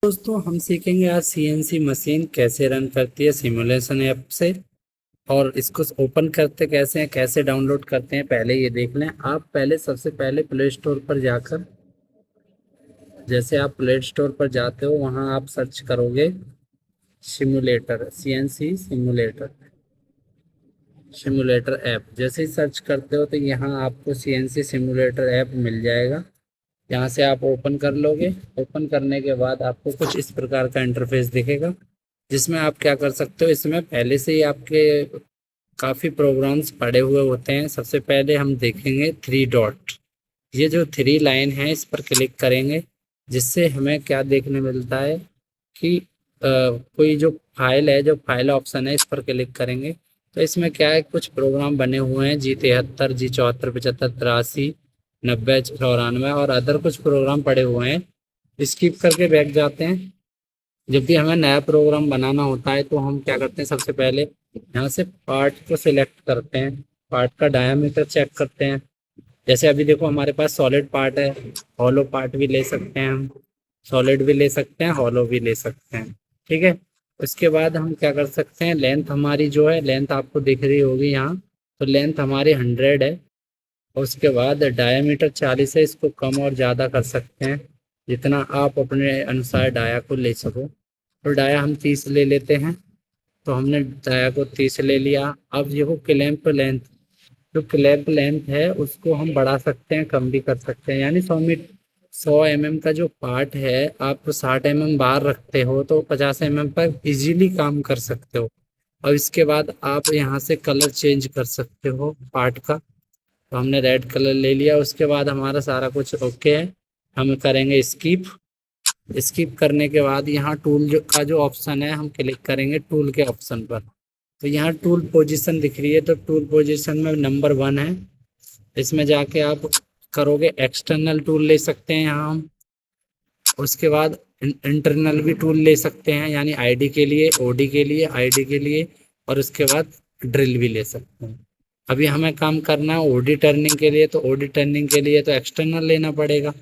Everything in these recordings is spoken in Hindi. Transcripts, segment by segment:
दोस्तों हम सीखेंगे आज सीएनसी मशीन कैसे रन करती है सिमुलेशन ऐप से। और इसको ओपन करते कैसे हैं, कैसे डाउनलोड करते हैं, पहले ये देख लें। आप पहले सबसे पहले प्ले स्टोर पर जाकर, जैसे आप प्ले स्टोर पर जाते हो वहाँ आप सर्च करोगे simulator, CNC simulator, simulator app. जैसे ही सर्च करते हो तो यहाँ आपको सीएनसी सिमुलेटर ऐप मिल जाएगा। यहाँ से आप ओपन कर लोगे। ओपन करने के बाद आपको कुछ इस प्रकार का इंटरफेस दिखेगा, जिसमें आप क्या कर सकते हो। इसमें पहले से ही आपके काफ़ी प्रोग्राम्स पड़े हुए होते हैं। सबसे पहले हम देखेंगे थ्री डॉट, ये जो थ्री लाइन है इस पर क्लिक करेंगे, जिससे हमें क्या देखने मिलता है कि कोई जो फाइल है, जो फाइल ऑप्शन है, इस पर क्लिक करेंगे तो इसमें क्या है, कुछ प्रोग्राम बने हुए हैं G73, G74, 75, 83, 90, 94 और अदर कुछ प्रोग्राम पड़े हुए हैं। स्किप करके बैठ जाते हैं। जब भी हमें नया प्रोग्राम बनाना होता है तो हम क्या करते हैं, सबसे पहले यहाँ से पार्ट को सिलेक्ट करते हैं, पार्ट का डायामीटर चेक करते हैं। जैसे अभी देखो हमारे पास सॉलिड पार्ट है, हॉलो पार्ट भी ले सकते हैं हम, सॉलिड भी ले सकते हैं, हॉलो भी ले सकते हैं। ठीक है। उसके बाद हम क्या कर सकते हैं, लेंथ हमारी जो है, लेंथ आपको दिख रही होगी यहाँ, तो लेंथ हमारी 100 है। और उसके बाद डायामीटर 40 है, इसको कम और ज़्यादा कर सकते हैं जितना आप अपने अनुसार डाया को ले सको। तो डाया हम 30 ले लेते हैं, तो हमने डाया को 30 ले लिया। अब ये वो क्लैंप लेंथ, जो क्लैंप लेंथ है उसको हम बढ़ा सकते हैं, कम भी कर सकते हैं। यानी 100 mm का जो पार्ट है, आप 60 mm बाहर रखते हो तो 50 mm पर इजीली काम कर सकते हो। और इसके बाद आप यहाँ से कलर चेंज कर सकते हो पार्ट का। तो हमने रेड कलर ले लिया। उसके बाद हमारा सारा कुछ ओके है, हम करेंगे स्किप। स्किप करने के बाद यहाँ टूल का जो ऑप्शन है, हम क्लिक करेंगे टूल के ऑप्शन पर। तो यहाँ टूल पोजीशन दिख रही है, तो टूल पोजीशन में नंबर 1 है। इसमें जाके आप करोगे एक्सटर्नल टूल ले सकते हैं यहाँ हम। उसके बाद इंटरनल भी टूल ले सकते हैं, यानी आईडी के लिए, ओडी के लिए, आईडी के लिए। और उसके बाद ड्रिल भी ले सकते हैं। अभी हमें काम करना है ओडी टर्निंग के लिए, तो ओडी टर्निंग के लिए तो एक्सटर्नल लेना पड़ेगा।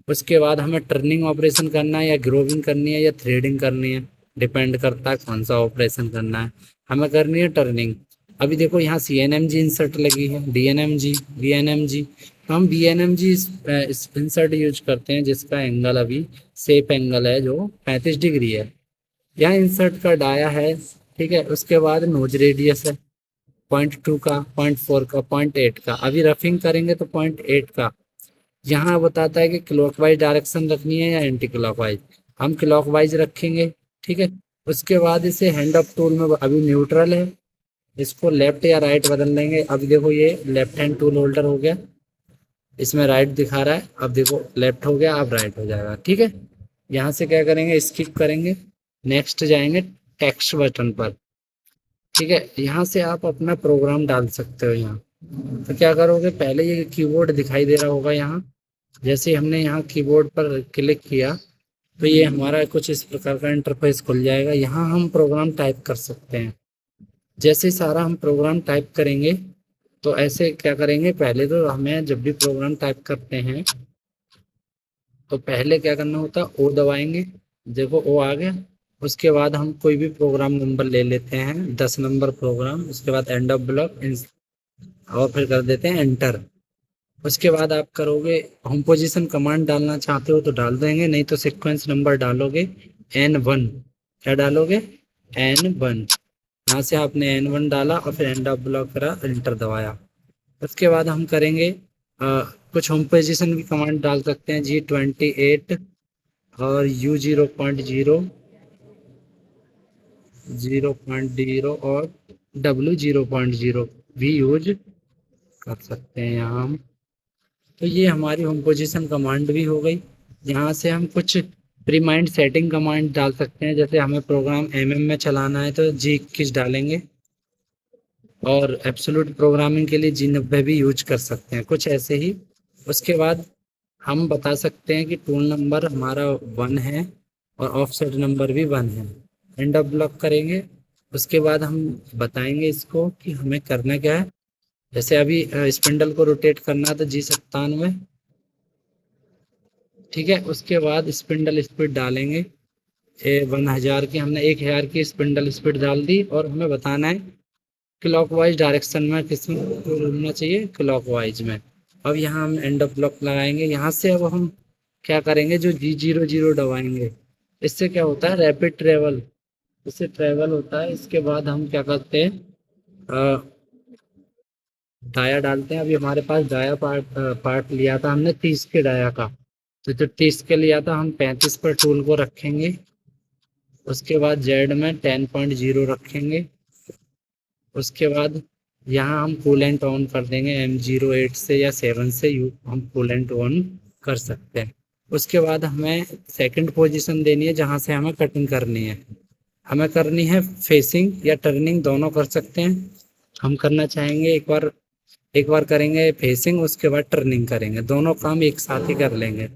उसके बाद हमें टर्निंग ऑपरेशन करना है, या ग्रोविंग करनी है, या थ्रेडिंग करनी है, डिपेंड करता है कौन सा ऑपरेशन करना है। हमें करनी है टर्निंग। अभी देखो यहाँ CNMG इंसर्ट लगी है, DNMG, BNMG। तो हम BNMG इंसर्ट यूज करते हैं, जिसका एंगल अभी सेप एंगल है जो 35 डिग्री है। यहाँ इंसर्ट का डाया है। ठीक है। उसके बाद नोज रेडियस है 0.2 का, 0.4 का, 0.8 का। अभी रफिंग करेंगे तो 0.8 का। यहाँ बताता है कि क्लॉकवाइज डायरेक्शन रखनी है या एंटी क्लॉकवाइज, हम क्लॉकवाइज रखेंगे। ठीक है। उसके बाद इसे हैंड अप टूल में, अभी न्यूट्रल है, इसको लेफ्ट या राइट बदल देंगे। अब देखो ये लेफ्ट हैंड टूल होल्डर हो गया, इसमें राइट दिखा रहा है, अब देखो लेफ्ट हो गया, अब राइट हो जाएगा। ठीक है। यहाँ से क्या करेंगे, स्किप करेंगे, नेक्स्ट जाएंगे टेक्स्ट बटन पर। ठीक है। यहाँ से आप अपना प्रोग्राम डाल सकते हो यहाँ। तो क्या करोगे, पहले ये कीबोर्ड दिखाई दे रहा होगा यहाँ। जैसे हमने यहाँ कीबोर्ड पर क्लिक किया तो ये हमारा कुछ इस प्रकार का इंटरफेस खुल जाएगा। यहाँ हम प्रोग्राम टाइप कर सकते हैं। जैसे सारा हम प्रोग्राम टाइप करेंगे तो ऐसे क्या करेंगे, पहले तो हमें जब भी प्रोग्राम टाइप करते हैं तो पहले क्या करना होता है, ओ दबाएंगे। देखो ओ आ गया। उसके बाद हम कोई भी प्रोग्राम नंबर ले लेते हैं, 10 नंबर प्रोग्राम। उसके बाद एंड ऑफ ब्लॉक, और फिर कर देते हैं एंटर। उसके बाद आप करोगे, होम पोजीशन कमांड डालना चाहते हो तो डाल देंगे, नहीं तो सीक्वेंस नंबर डालोगे N1। क्या डालोगे, N1। यहाँ से आपने N1 डाला और फिर एंड ऑफ ब्लॉक करा, एंटर दबाया। उसके बाद हम करेंगे कुछ होम पोजीशन की कमांड डाल सकते हैं, G28 और U0.0, 0.0 और W0.0 भी यूज कर सकते हैं यहाँ हम। तो ये हमारी होम पोजीशन कमांड भी हो गई। यहाँ से हम कुछ प्रीमाइंड सेटिंग कमांड डाल सकते हैं, जैसे हमें प्रोग्राम में चलाना है तो G21 डालेंगे, और एब्सोल्यूट प्रोग्रामिंग के लिए G90 भी यूज कर सकते हैं, कुछ ऐसे ही। उसके बाद हम बता सकते हैं कि टूल नंबर हमारा 1 है और ऑफसेट नंबर भी 1 है। एंड ऑफ ब्लॉक करेंगे। उसके बाद हम बताएंगे इसको कि हमें करना क्या है। जैसे अभी स्पिंडल को रोटेट करना तो G97। ठीक है। उसके बाद स्पिंडल स्पीड डालेंगे 1000 की, हमने 1000 की स्पिंडल स्पीड डाल दी और हमें बताना है क्लॉकवाइज डायरेक्शन में किस में घूमना चाहिए, क्लॉकवाइज में। अब यहाँ हम एंड ऑफ ब्लॉक लगाएंगे। यहाँ से अब हम क्या करेंगे, जो G00 दबाएंगे, इससे क्या होता है, रैपिड ट्रेवल, इससे ट्रेवल होता है। इसके बाद हम क्या करते हैं, डाया डालते हैं। अभी हमारे पास डाया पार्ट लिया था हमने 30 के डाया का, तो जो 30 के लिया था हम 35 पर टूल को रखेंगे। उसके बाद जेड में 10.0 रखेंगे। उसके बाद यहाँ हम कूलेंट ऑन कर देंगे M08 से या 7 से हम कूलेंट ऑन कर सकते हैं। उसके बाद हमें सेकंड पोजीशन देनी है जहाँ से हमें कटिंग करनी है। हमें करनी है फेसिंग या टर्निंग, दोनों कर सकते हैं। हम करना चाहेंगे एक बार करेंगे फेसिंग, उसके बाद टर्निंग करेंगे, दोनों काम एक साथ ही कर लेंगे।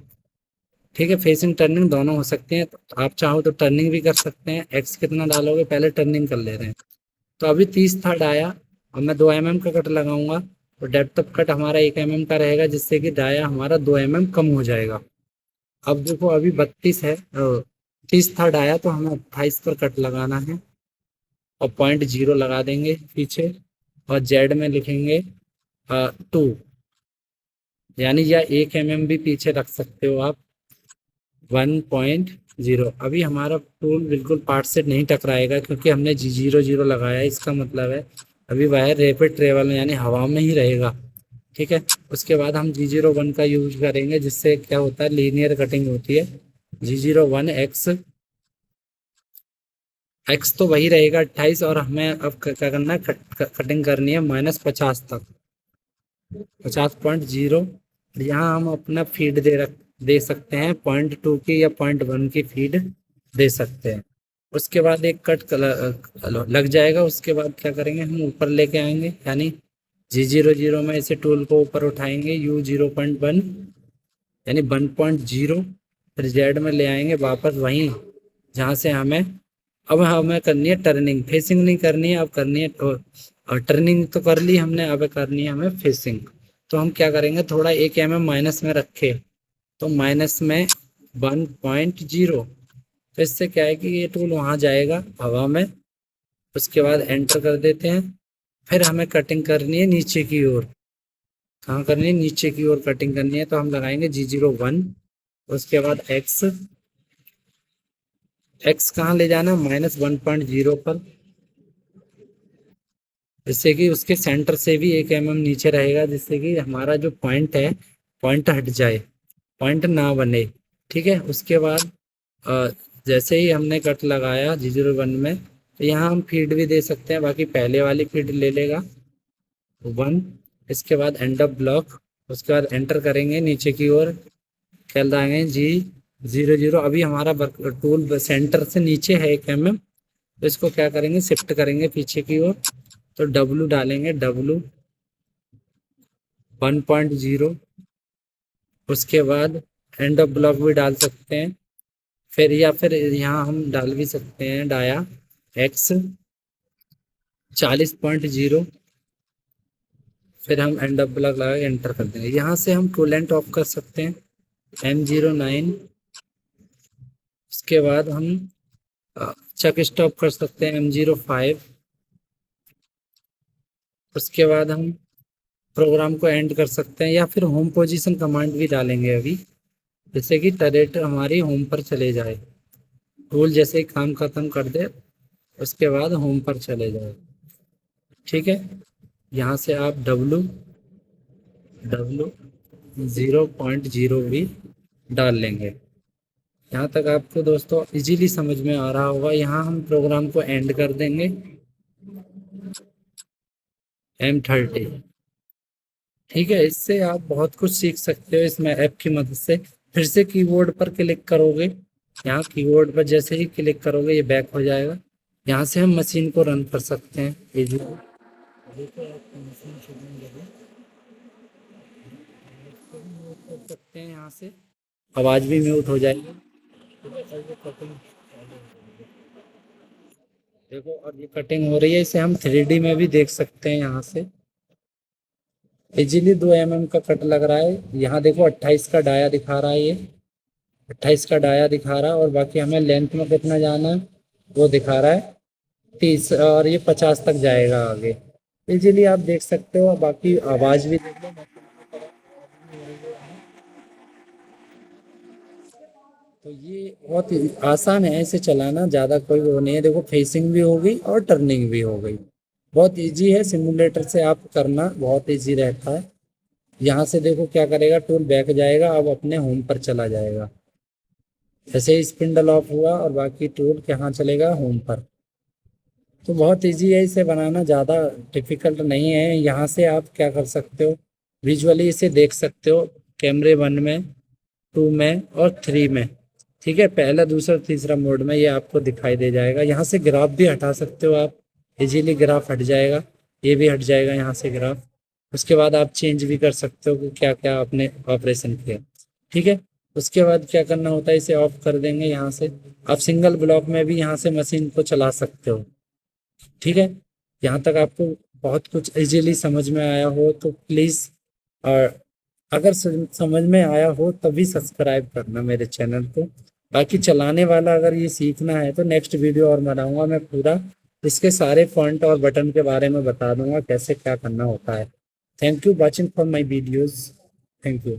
ठीक है, फेसिंग टर्निंग दोनों हो सकते हैं, तो आप चाहो तो टर्निंग भी कर सकते हैं। एक्स कितना डालोगे, पहले टर्निंग कर ले रहे हैं। तो अभी 30 था डाया, अब मैं 2 mm का कट लगाऊंगा, तो डेप्थ ऑफ कट हमारा 1 mm का रहेगा, जिससे कि डाया हमारा 2 mm कम हो जाएगा। अब देखो अभी 32 है, 30 था डाया, तो हमें 28 पर कट लगाना है और 0.0 लगा देंगे पीछे, और जेड में लिखेंगे 2, यानी या 1 mm भी पीछे रख सकते हो आप, 1.0। अभी हमारा टूल बिल्कुल पार्ट से नहीं टकराएगा क्योंकि हमने G00 लगाया है। इसका मतलब है अभी वायर रैपिड ट्रेवल में यानी हवा में ही रहेगा। ठीक है, उसके बाद हम G01 का यूज करेंगे, जिससे क्या होता है, लीनियर कटिंग होती है। G01 एक्स तो वही रहेगा 28, और हमें अब क्या करना है, कटिंग करनी है -50 तक, 50.0। यहाँ हम अपना फीड दे सकते हैं 0.2 की या 0.1 की फीड दे सकते हैं। उसके बाद एक कट लग जाएगा। उसके बाद क्या करेंगे, हम ऊपर लेके आएंगे, यानी G00 में इसे टूल को ऊपर उठाएंगे, U0.1 यानी 1.0, फिर जेड में ले आएंगे वापस वहीं जहाँ से अब हमें करनी है टर्निंग, फेसिंग नहीं करनी है, अब करनी है और टर्निंग तो कर ली हमने, अब करनी है हमें फेसिंग। तो हम क्या करेंगे, थोड़ा 1 mm माइनस में रखे, तो माइनस में 1.0, तो इससे क्या है कि ये टूल वहाँ जाएगा हवा में। उसके बाद एंटर कर देते हैं। फिर हमें कटिंग करनी है नीचे की ओर। कहाँ करनी है, नीचे की ओर कटिंग करनी है, तो हम लगाएंगे G01। उसके बाद एक्स कहाँ ले जाना, -1.0 पर, जिससे कि उसके सेंटर से भी 1 mm नीचे रहेगा, जिससे कि हमारा जो पॉइंट है, पॉइंट हट जाए, पॉइंट ना बने। ठीक है, उसके बाद जैसे ही हमने कट लगाया G01 में, तो यहाँ हम फीड भी दे सकते हैं, बाकी पहले वाली फीड ले लेगा 1। इसके बाद एंड ऑफ ब्लॉक, उसके बाद एंटर करेंगे नीचे की ओर, क्या लगाएंगे G00। अभी हमारा टूल सेंटर से नीचे है 1 mm, तो इसको क्या करेंगे, शिफ्ट करेंगे पीछे की ओर, तो W डालेंगे, W 1.0। उसके बाद एंड ऑफ ब्लॉक भी डाल सकते हैं, फिर यहाँ हम डाल भी सकते हैं डाया X 40.0। फिर हम एंड ऑफ ब्लॉक लगा के एंटर कर देंगे। यहाँ से हम कूलेंट ऑफ कर सकते हैं M09। उसके बाद हम चक स्टॉप कर सकते हैं M05। उसके बाद हम प्रोग्राम को एंड कर सकते हैं, या फिर होम पोजीशन कमांड भी डालेंगे अभी, जैसे कि टरेट हमारी होम पर चले जाए। टूल जैसे ही काम खत्म कर दे, उसके बाद होम पर चले जाए। ठीक है, यहाँ से आप W 0.0 भी डाल लेंगे। यहाँ तक आपको दोस्तों इजीली समझ में आ रहा होगा। यहाँ हम प्रोग्राम को एंड कर देंगे M30। ठीक है, इससे आप बहुत कुछ सीख सकते हो इसमें ऐप की मदद से। फिर से कीबोर्ड पर क्लिक करोगे, यहाँ कीबोर्ड पर जैसे ही क्लिक करोगे ये बैक हो जाएगा। यहाँ से हम मशीन को रन कर सकते हैं इजीली। कर सकते हैं, यहाँ से आवाज़ भी म्यूट हो जाएगी। देखो, और ये कटिंग हो रही है, इसे हम 3D में भी देख सकते हैं। यहाँ से इजीली 2 mm का कट लग रहा है। यहाँ देखो 28 का डाया दिखा रहा है ये, 28 का डाया दिखा रहा है, और बाकी हमें लेंथ में कितना जाना है वो दिखा रहा है 30, और ये 50 तक जाएगा आगे। इजीली आप देख सकते हो। बाकी आवाज़ भी देख लो। तो ये बहुत ही आसान है इसे चलाना, ज़्यादा कोई वो नहीं है। देखो फेसिंग भी हो गई और टर्निंग भी हो गई। बहुत इजी है, सिमुलेटर से आप करना बहुत इजी रहता है। यहाँ से देखो क्या करेगा, टूल बैक जाएगा, अब अपने होम पर चला जाएगा। जैसे ही स्पिंडल ऑफ हुआ और बाकी टूल कहाँ चलेगा, होम पर। तो बहुत इजी है इसे बनाना, ज़्यादा डिफिकल्ट नहीं है। यहाँ से आप क्या कर सकते हो, विजुअली इसे देख सकते हो कैमरे 1 में, 2 में और 3 में। ठीक है, पहला दूसरा तीसरा मोड में ये आपको दिखाई दे जाएगा। यहाँ से ग्राफ भी हटा सकते हो आप, इजीली ग्राफ हट जाएगा, ये भी हट जाएगा यहाँ से ग्राफ। उसके बाद आप चेंज भी कर सकते हो कि क्या क्या आपने ऑपरेशन किया। ठीक है, उसके बाद क्या करना होता है, इसे ऑफ कर देंगे। यहाँ से आप सिंगल ब्लॉक में भी यहाँ से मशीन को चला सकते हो। ठीक है, यहाँ तक आपको बहुत कुछ इजीली समझ में आया हो तो प्लीज़, और अगर समझ में आया हो तभी सब्सक्राइब करना मेरे चैनल को। बाकी चलाने वाला अगर ये सीखना है तो नेक्स्ट वीडियो और बनाऊंगा, मैं पूरा इसके सारे फॉन्ट और बटन के बारे में बता दूंगा कैसे क्या करना होता है। Thank you watching for my videos. Thank you.